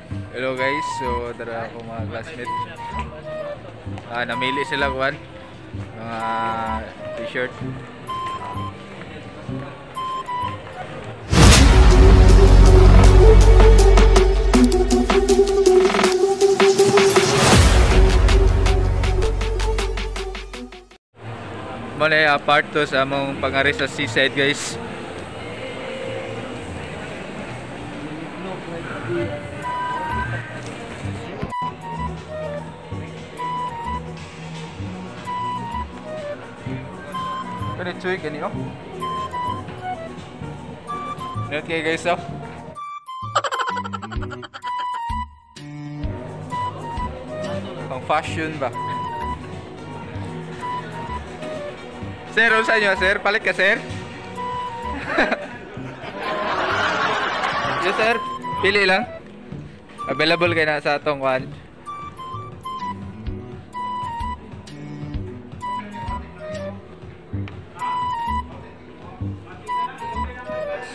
Hello guys, so tara ako mga classmates. Namili sila kuan mga t-shirt. Muna part to sa among pangari sa seaside guys. Kani cuy kani oh. Okay guys oh. Pang fashion ba? Sir, ano sa inyo sir? Palit ka sir? Yes sir, pili lang. Available kayo na sa atong one.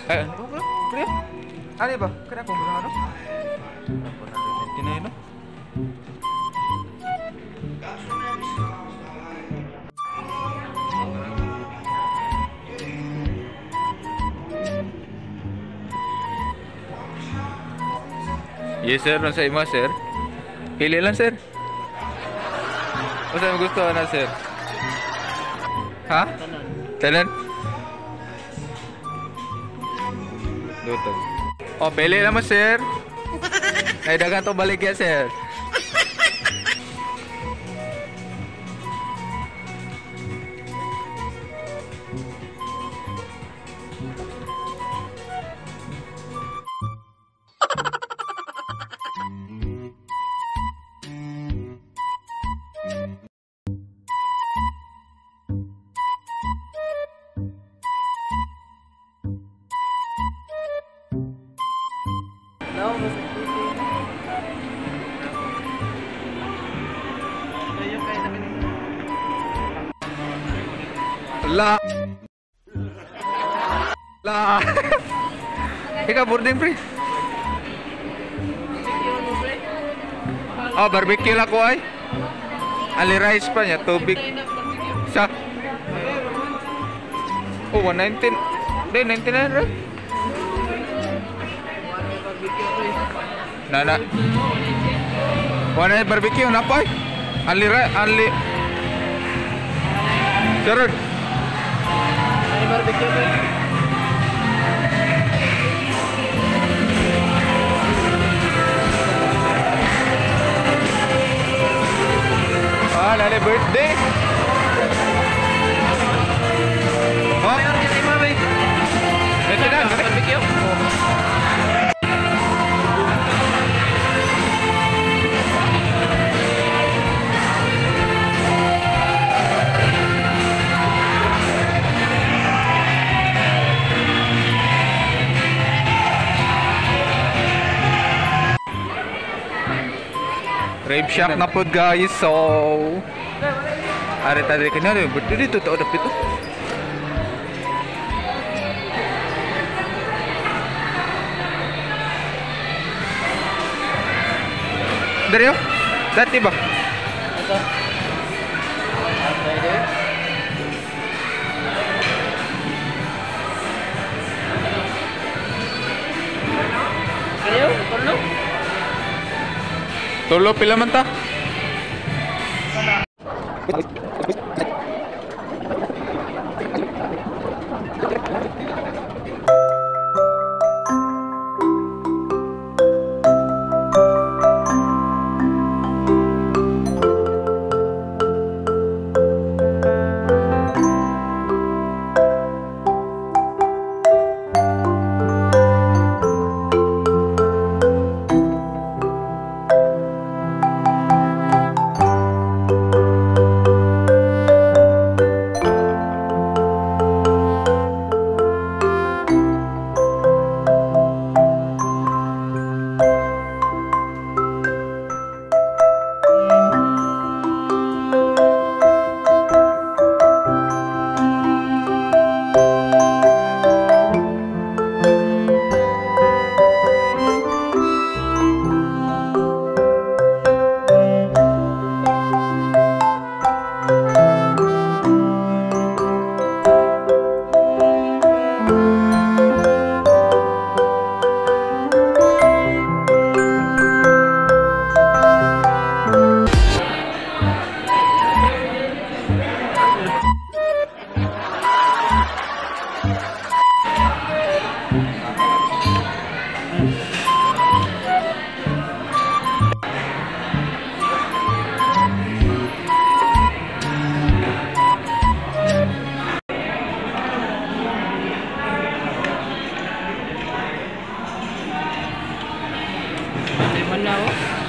Ano ba? Pre? Ano ba? Kaya kung ano? Tinay no? Yes sir, no sa imo sir. Pili lang sir. O sa gusto na sir? Ha? Tanan. Dutog. Oh, pili lang mo sir. Ay dagan to balik ya sir. La. La. Ikaw boarding pre. Oh, barbecue lang ko ay. Ali rice pa niya, tubig. Sa. Oh, 119. Hindi, 99 right? Nana. Wala barbecue na pa ay. Ali rice, ali. Sir. Barbecue ba? Lali birthday. Oh, ayo kita imam bay. Ito na, barbecue. Rave Shack na po guys, so ari tadi kena deh, berdiri tuh tak ada itu. Dari yo, dati ba? Ito. Kaya, tulo. Tulo pila man ta? Malaw.